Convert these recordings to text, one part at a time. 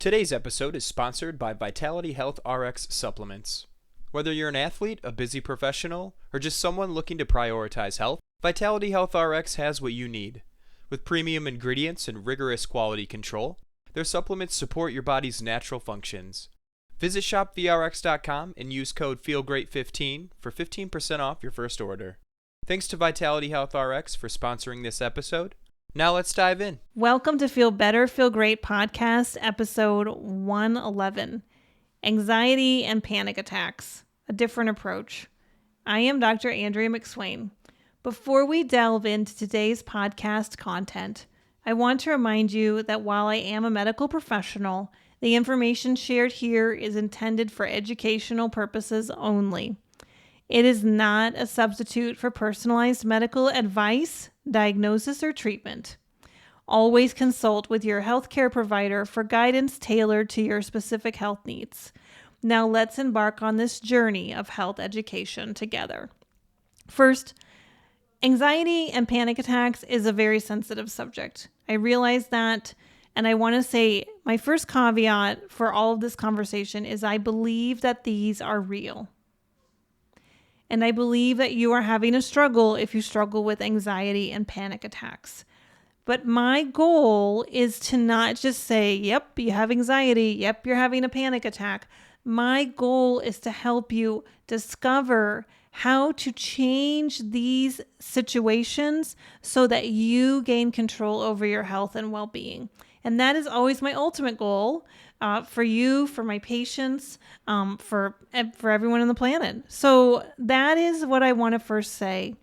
Today's episode is sponsored by Vitality Health RX Supplements. Whether you're an athlete, a busy professional, or just someone looking to prioritize health, Vitality Health RX has what you need. With premium ingredients and rigorous quality control, their supplements support your body's natural functions. Visit shopvrx.com and use code FEELGREAT15 for 15% off your first order. Thanks to Vitality Health RX for sponsoring this episode. Now let's dive in. Welcome to Feel Better, Feel Great podcast, episode 111, Anxiety and Panic Attacks, a Different Approach. I am Dr. Andrea McSwain. Before we delve into today's podcast content, I want to remind you that while I am a medical professional, the information shared here is intended for educational purposes only. It is not a substitute for personalized medical advice, diagnosis, or treatment. Always consult with your healthcare provider for guidance tailored to your specific health needs. Now let's embark on this journey of health education together. First, anxiety and panic attacks is a very sensitive subject. I realize that, and I want to say my first caveat for all of this conversation is I believe that these are real. And I believe that you are having a struggle if you struggle with anxiety and panic attacks. But my goal is to not just say, yep, you have anxiety, yep, you're having a panic attack. My goal is to help you discover how to change these situations so that you gain control over your health and well-being. And that is always my ultimate goal for you, for my patients, for everyone on the planet. So that is what I want to first say.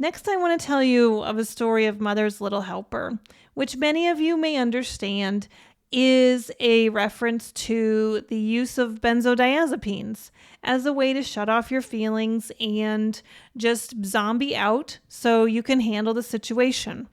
Next, I want to tell you of a story of Mother's Little Helper, which many of you may understand is a reference to the use of benzodiazepines as a way to shut off your feelings and just zombie out so you can handle the situation.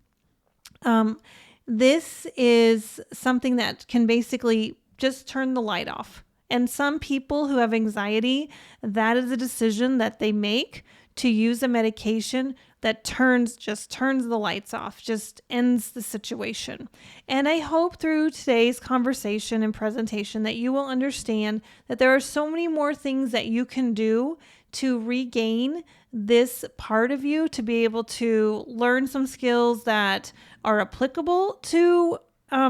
This is something that can basically just turn the light off. And some people who have anxiety, that is a decision that they make to use a medication that turns the lights off, just ends the situation. And I hope through today's conversation and presentation that you will understand that there are so many more things that you can do to regain this part of you, to be able to learn some skills that are applicable to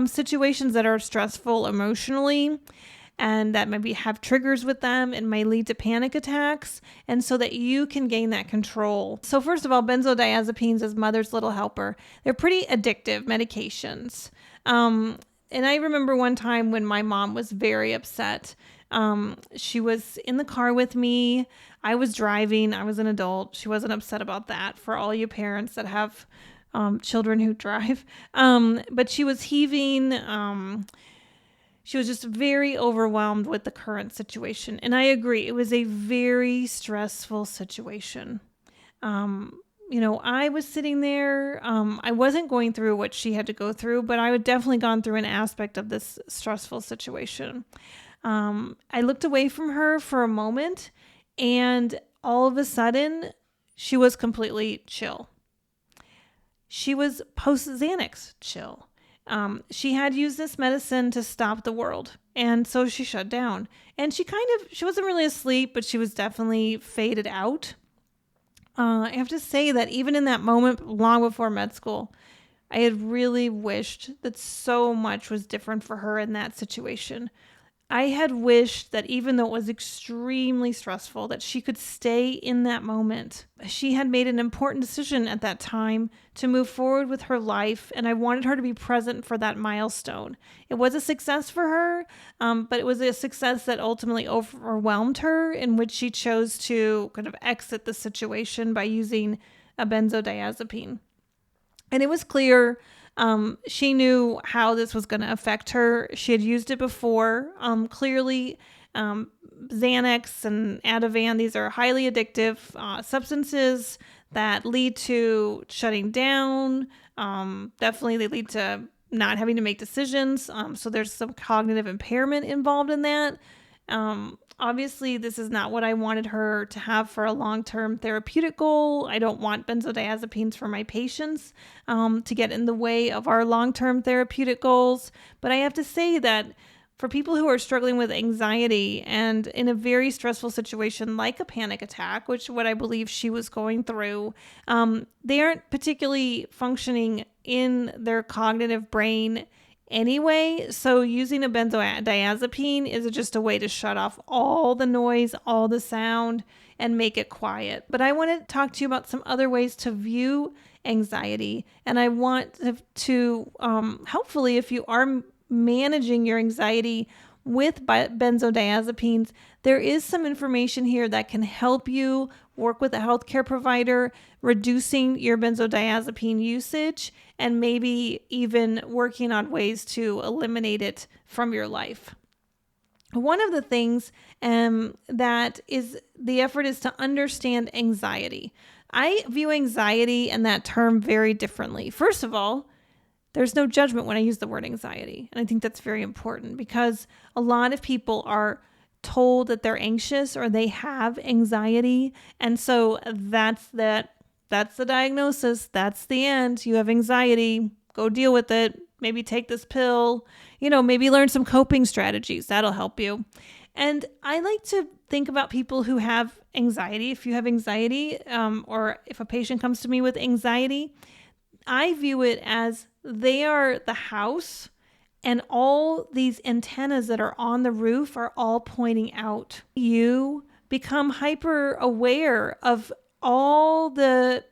situations that are stressful emotionally and that maybe have triggers with them and may lead to panic attacks, and so that you can gain that control. So first of all, benzodiazepines as Mother's Little Helper, they're pretty addictive medications. And I remember one time when my mom was very upset. She was in the car with me. I was driving. I was an adult. She wasn't upset about that, for all you parents that have children who drive. But she was heaving. She was just very overwhelmed with the current situation. And I agree, it was a very stressful situation. I was sitting there. I wasn't going through what she had to go through, but I had definitely gone through an aspect of this stressful situation. I looked away from her for a moment, and all of a sudden, she was completely chill. She was post-Xanax chill. She had used this medicine to stop the world, and so she shut down. And she wasn't really asleep, but she was definitely faded out. I have to say that even in that moment, long before med school, I had really wished that so much was different for her in that situation. I had wished that even though it was extremely stressful, that she could stay in that moment. She had made an important decision at that time to move forward with her life, and I wanted her to be present for that milestone. It was a success for her, but it was a success that ultimately overwhelmed her, in which she chose to kind of exit the situation by using a benzodiazepine. And it was clear she knew how this was going to affect her. She had used it before. Clearly, Xanax and Ativan, these are highly addictive substances that lead to shutting down. Definitely, they lead to not having to make decisions. So there's some cognitive impairment involved in that. Obviously, this is not what I wanted her to have for a long-term therapeutic goal. I don't want benzodiazepines for my patients to get in the way of our long-term therapeutic goals. But I have to say that for people who are struggling with anxiety and in a very stressful situation like a panic attack, which what I believe she was going through, they aren't particularly functioning in their cognitive brain anyway. So using a benzodiazepine is just a way to shut off all the noise, all the sound, and make it quiet. But I want to talk to you about some other ways to view anxiety. And I want to hopefully, if you are managing your anxiety with benzodiazepines, there is some information here that can help you work with a healthcare provider, reducing your benzodiazepine usage, and maybe even working on ways to eliminate it from your life. One of the things that is the effort is to understand anxiety. I view anxiety and that term very differently. First of all, there's no judgment when I use the word anxiety. And I think that's very important because a lot of people are told that they're anxious or they have anxiety. And so that's the diagnosis. That's the end. You have anxiety. Go deal with it. Maybe take this pill, maybe learn some coping strategies. That'll help you. And I like to think about people who have anxiety. If you have anxiety, or if a patient comes to me with anxiety, I view it as they are the house and all these antennas that are on the roof are all pointing out. You become hyper aware of all the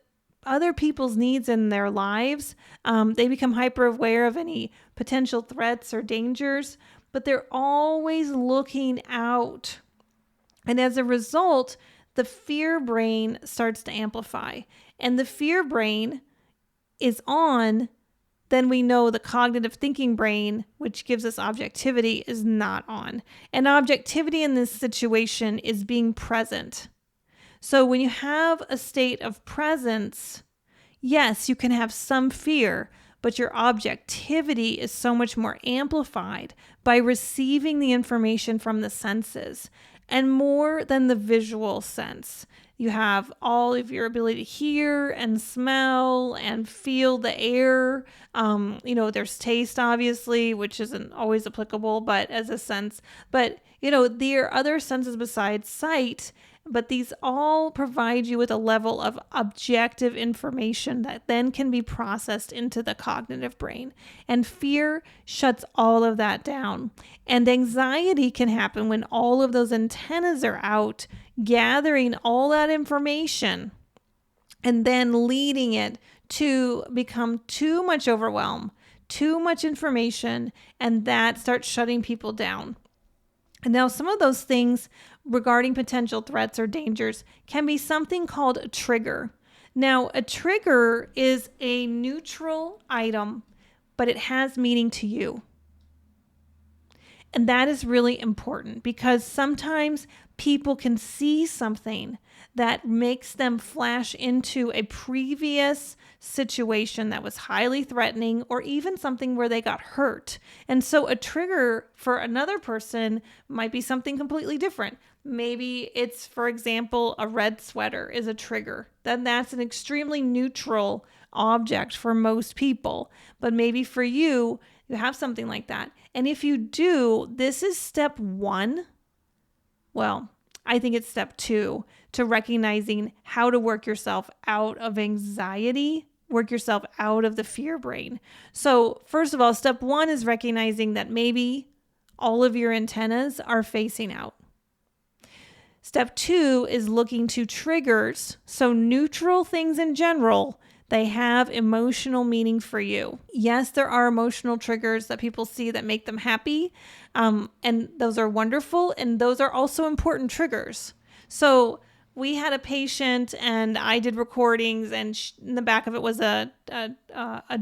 other people's needs in their lives. They become hyper aware of any potential threats or dangers, but they're always looking out. And as a result, the fear brain starts to amplify. And the fear brain is on, then we know the cognitive thinking brain, which gives us objectivity, is not on. And objectivity in this situation is being present. So when you have a state of presence, yes, you can have some fear, but your objectivity is so much more amplified by receiving the information from the senses and more than the visual sense. You have all of your ability to hear and smell and feel the air. There's taste, obviously, which isn't always applicable, but as a sense. But, there are other senses besides sight, but these all provide you with a level of objective information that then can be processed into the cognitive brain. And fear shuts all of that down. And anxiety can happen when all of those antennas are out, gathering all that information and then leading it to become too much overwhelm, too much information, and that starts shutting people down. And now some of those things regarding potential threats or dangers can be something called a trigger. Now, a trigger is a neutral item, but it has meaning to you. And that is really important because sometimes people can see something that makes them flash into a previous situation that was highly threatening or even something where they got hurt. And so a trigger for another person might be something completely different. Maybe it's, for example, a red sweater is a trigger. Then that's an extremely neutral object for most people. But maybe for you, you have something like that. And if you do, this is step one. Well, I think it's step two to recognizing how to work yourself out of anxiety, work yourself out of the fear brain. So first of all, step one is recognizing that maybe all of your antennas are facing out. Step two is looking to triggers. So neutral things in general, they have emotional meaning for you. Yes, there are emotional triggers that people see that make them happy. And those are wonderful. And those are also important triggers. So we had a patient and I did recordings and in the back of it was a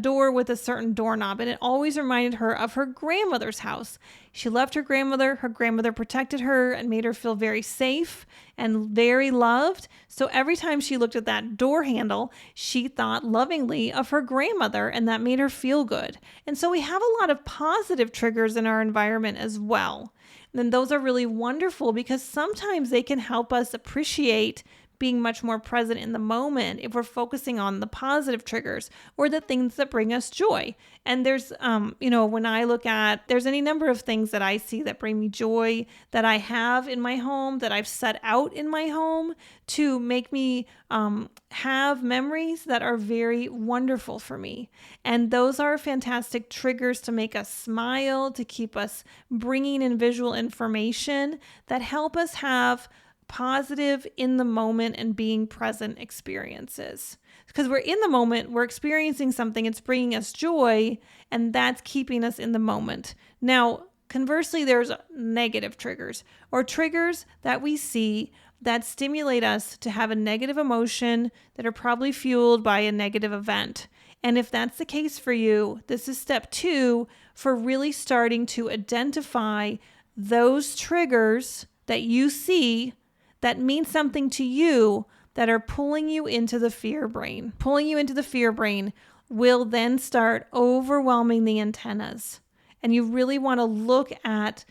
door with a certain doorknob. And it always reminded her of her grandmother's house. She loved her grandmother. Her grandmother protected her and made her feel very safe and very loved. So every time she looked at that door handle, she thought lovingly of her grandmother and that made her feel good. And so we have a lot of positive triggers in our environment as well. And those are really wonderful because sometimes they can help us appreciate being much more present in the moment if we're focusing on the positive triggers or the things that bring us joy. And there's, when I look at, there's any number of things that I see that bring me joy that I have in my home, that I've set out in my home to make me have memories that are very wonderful for me. And those are fantastic triggers to make us smile, to keep us bringing in visual information that help us have positive in the moment and being present experiences. Because we're in the moment, we're experiencing something, it's bringing us joy, and that's keeping us in the moment. Now, conversely, there's negative triggers or triggers that we see that stimulate us to have a negative emotion that are probably fueled by a negative event. And if that's the case for you, this is step 2 for really starting to identify those triggers that you see that mean something to you that are pulling you into the fear brain. Pulling you into the fear brain will then start overwhelming the antennas. And you really want to look at,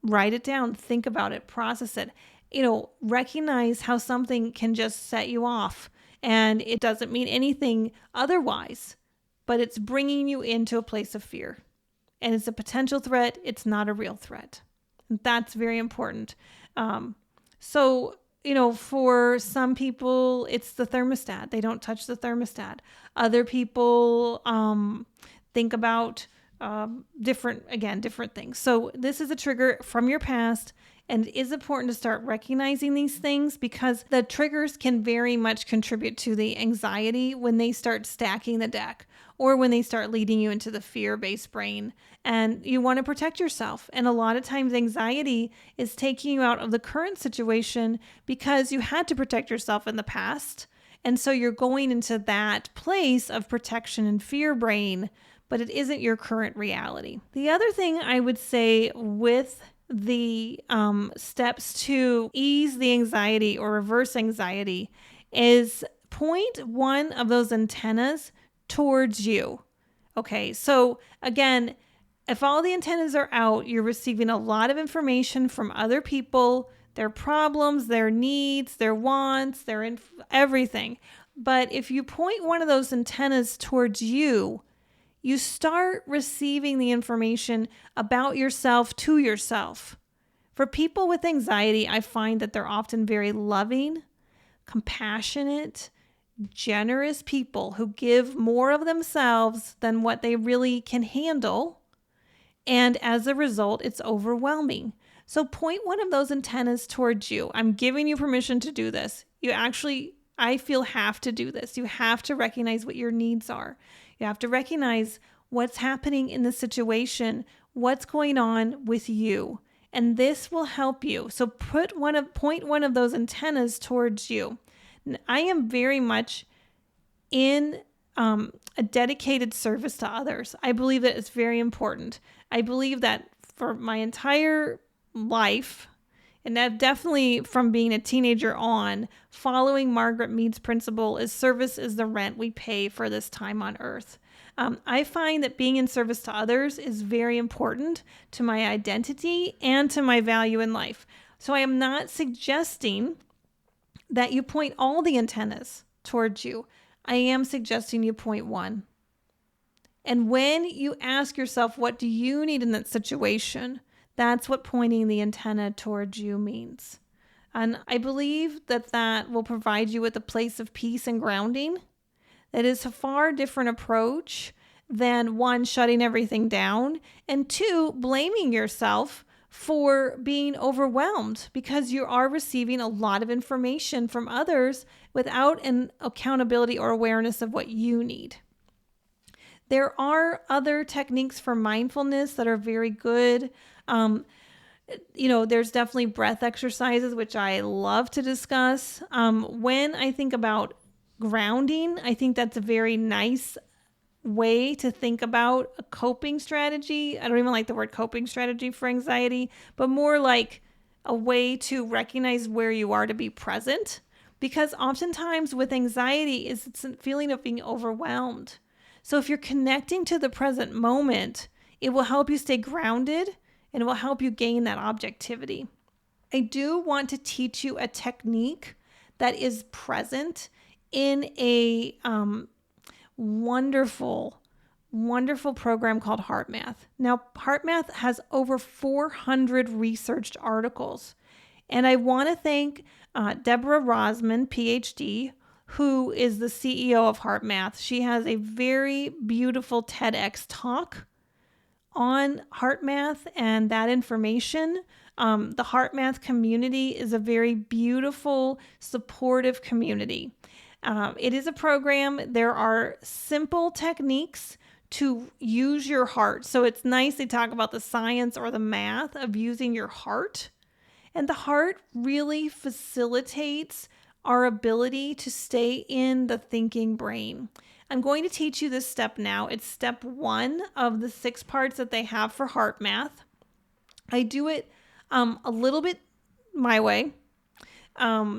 write it down, think about it, process it, recognize how something can just set you off and it doesn't mean anything otherwise, but it's bringing you into a place of fear. And it's a potential threat. It's not a real threat. That's very important. So, for some people, it's the thermostat. They don't touch the thermostat. Other people think about different things. So this is a trigger from your past, and it is important to start recognizing these things because the triggers can very much contribute to the anxiety when they start stacking the deck or when they start leading you into the fear-based brain. And you want to protect yourself. And a lot of times anxiety is taking you out of the current situation because you had to protect yourself in the past. And so you're going into that place of protection and fear brain, but it isn't your current reality. The other thing I would say with the steps to ease the anxiety or reverse anxiety is point one of those antennas towards you. Okay, so again, if all the antennas are out, you're receiving a lot of information from other people, their problems, their needs, their wants, everything. But if you point one of those antennas towards you, you start receiving the information about yourself to yourself. For people with anxiety, I find that they're often very loving, compassionate, generous people who give more of themselves than what they really can handle. And as a result, it's overwhelming. So point one of those antennas towards you. I'm giving you permission to do this. I feel, have to do this. You have to recognize what your needs are. You have to recognize what's happening in the situation, what's going on with you. And this will help you. So point one of those antennas towards you. I am very much in a dedicated service to others. I believe that it's very important. I believe that for my entire life, and that definitely from being a teenager on, following Margaret Mead's principle is service is the rent we pay for this time on earth. I find that being in service to others is very important to my identity and to my value in life. So I am not suggesting that you point all the antennas towards you. I am suggesting you point one. And when you ask yourself, what do you need in that situation? That's what pointing the antenna towards you means. And I believe that will provide you with a place of peace and grounding. That is a far different approach than one, shutting everything down, and two, blaming yourself for being overwhelmed because you are receiving a lot of information from others without an accountability or awareness of what you need. There are other techniques for mindfulness that are very good. There's definitely breath exercises, which I love to discuss. When I think about grounding, I think that's a very nice way to think about a coping strategy. I don't even like the word coping strategy for anxiety, but more like a way to recognize where you are to be present. Because oftentimes with anxiety it's a feeling of being overwhelmed. So if you're connecting to the present moment, it will help you stay grounded and it will help you gain that objectivity. I do want to teach you a technique that is present in a wonderful program called HeartMath. Now, HeartMath has over 400 researched articles. And I want to thank Deborah Rosman, PhD, who is the CEO of HeartMath. She has a very beautiful TEDx talk on HeartMath and that information. The HeartMath community is a very beautiful, supportive community. It is a program. There are simple techniques to use your heart. So it's nice they talk about the science or the math of using your heart. And the heart really facilitates our ability to stay in the thinking brain. I'm going to teach you this step now. It's step 1 of the 6 parts that they have for HeartMath. I do it a little bit my way.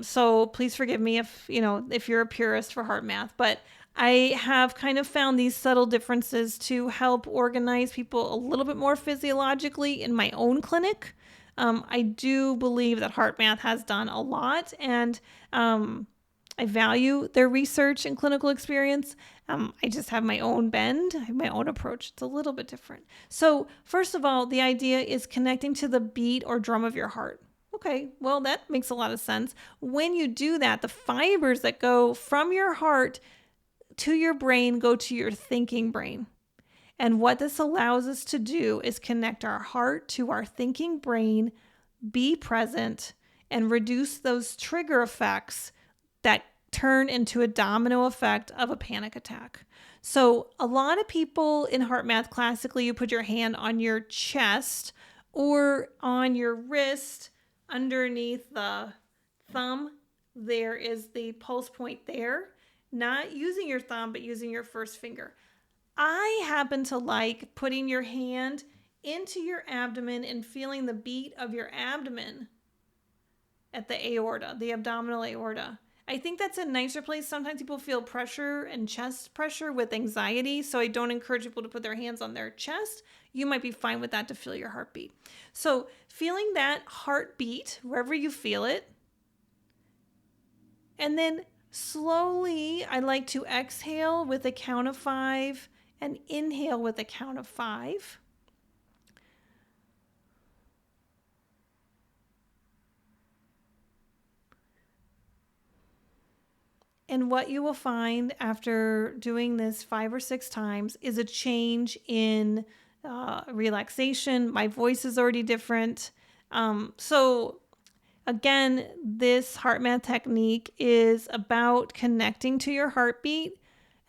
So please forgive me if you're a purist for HeartMath, but I have kind of found these subtle differences to help organize people a little bit more physiologically in my own clinic. I do believe that HeartMath has done a lot, and I value their research and clinical experience. I just have my own bend, I have my own approach. It's a little bit different. So first of all, the idea is connecting to the beat or drum of your heart. Okay, well, that makes a lot of sense. When you do that, the fibers that go from your heart to your brain go to your thinking brain. And what this allows us to do is connect our heart to our thinking brain, be present, and reduce those trigger effects that turn into a domino effect of a panic attack. So a lot of people in HeartMath, classically, you put your hand on your chest or on your wrist underneath the thumb. There is the pulse point there, not using your thumb, but using your first finger. I happen to like putting your hand into your abdomen and feeling the beat of your abdomen at the aorta, the abdominal aorta. I think that's a nicer place. Sometimes people feel pressure and chest pressure with anxiety, so I don't encourage people to put their hands on their chest. You might be fine with that to feel your heartbeat. So feeling that heartbeat wherever you feel it, and then slowly I like to exhale with a count of 5 and inhale with a count of 5. And what you will find after doing this 5 or 6 times is a change in relaxation. My voice is already different. So again, this HeartMath technique is about connecting to your heartbeat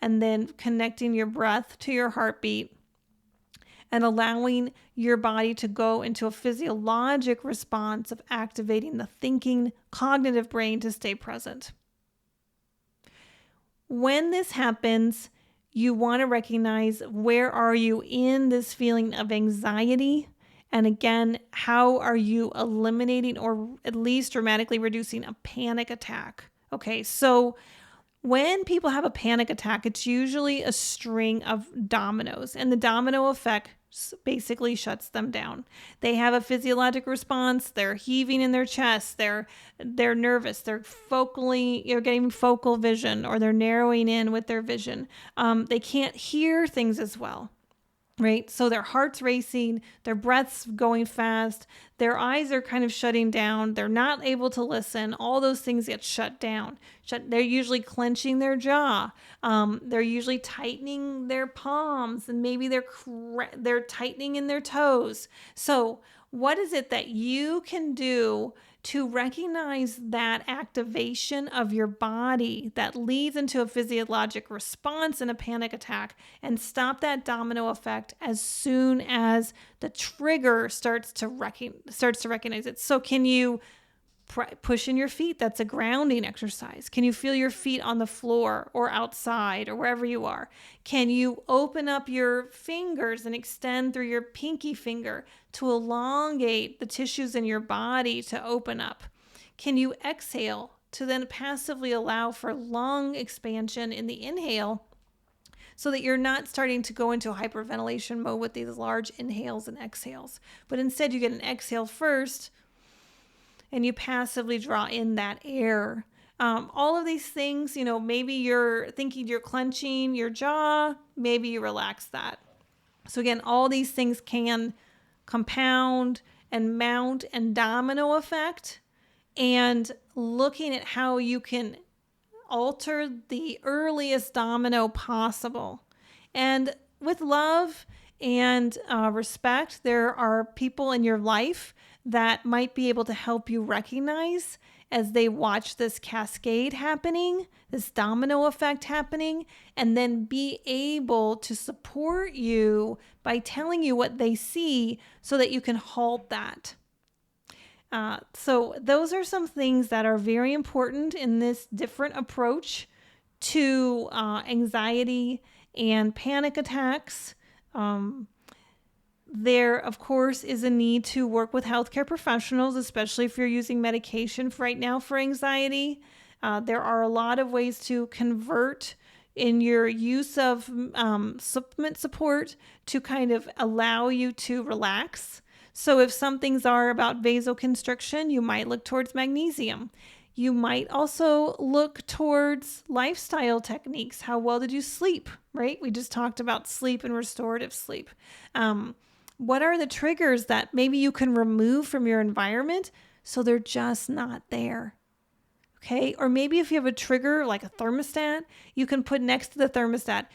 and then connecting your breath to your heartbeat and allowing your body to go into a physiologic response of activating the thinking, cognitive brain to stay present. When this happens, you want to recognize where are you in this feeling of anxiety? And again, how are you eliminating or at least dramatically reducing a panic attack? Okay, so when people have a panic attack, it's usually a string of dominoes, and the domino effect basically shuts them down. They have a physiologic response. They're heaving in their chest. They're nervous. They're getting focal vision, or they're narrowing in with their vision. They can't hear things as well. Right? So their heart's racing, their breath's going fast, their eyes are kind of shutting down, they're not able to listen, all those things get shut down. They're usually clenching their jaw, they're usually tightening their palms, and maybe they're tightening in their toes. So what is it that you can do to recognize that activation of your body that leads into a physiologic response in a panic attack and stop that domino effect as soon as the trigger starts to recognize it? So can you push in your feet? That's a grounding exercise. Can you feel your feet on the floor or outside or wherever you are? Can you open up your fingers and extend through your pinky finger to elongate the tissues in your body to open up? Can you exhale to then passively allow for lung expansion in the inhale so that you're not starting to go into a hyperventilation mode with these large inhales and exhales, but instead you get an exhale first and you passively draw in that air. All of these things, maybe you're thinking you're clenching your jaw, maybe you relax that. So again, all these things can compound and mount and domino effect, and looking at how you can alter the earliest domino possible. And with love and respect, there are people in your life that might be able to help you recognize as they watch this cascade happening, this domino effect happening, and then be able to support you by telling you what they see so that you can halt that. So those are some things that are very important in this different approach to anxiety and panic attacks. There, of course, is a need to work with healthcare professionals, especially if you're using medication right now for anxiety. There are a lot of ways to convert in your use of supplement support to kind of allow you to relax. So if some things are about vasoconstriction, you might look towards magnesium. You might also look towards lifestyle techniques. How well did you sleep, right? We just talked about sleep and restorative sleep. What are the triggers that maybe you can remove from your environment so they're just not there? Okay. Or maybe if you have a trigger like a thermostat, you can put next to the thermostat,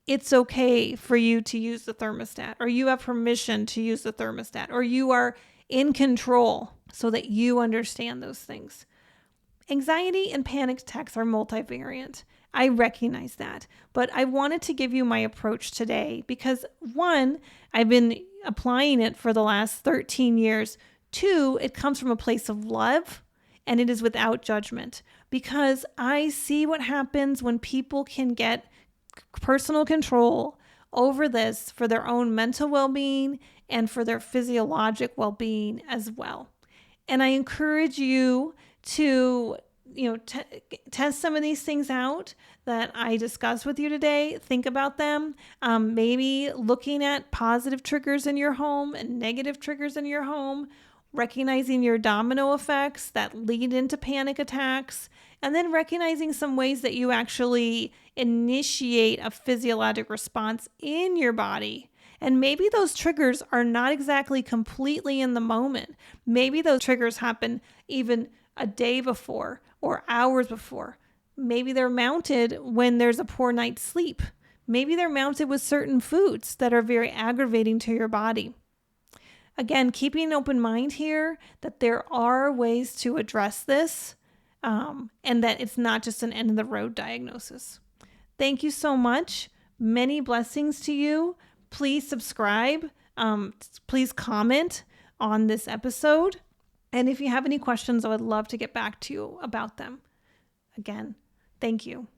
it's okay for you to use the thermostat, or you have permission to use the thermostat, or you are in control so that you understand those things. Anxiety and panic attacks are multivariant. I recognize that, but I wanted to give you my approach today because one, I've been applying it for the last 13 years. Two, it comes from a place of love and it is without judgment because I see what happens when people can get personal control over this for their own mental well-being and for their physiologic well-being as well. And I encourage you to test some of these things out that I discussed with you today. Think about them. Maybe looking at positive triggers in your home and negative triggers in your home, recognizing your domino effects that lead into panic attacks, and then recognizing some ways that you actually initiate a physiologic response in your body. And maybe those triggers are not exactly completely in the moment. Maybe those triggers happen even a day before or hours before. Maybe they're mounted when there's a poor night's sleep. Maybe they're mounted with certain foods that are very aggravating to your body. Again, keeping an open mind here that there are ways to address this and that it's not just an end of the road diagnosis. Thank you so much. Many blessings to you. Please subscribe. Please comment on this episode. And if you have any questions, I would love to get back to you about them. Again, thank you.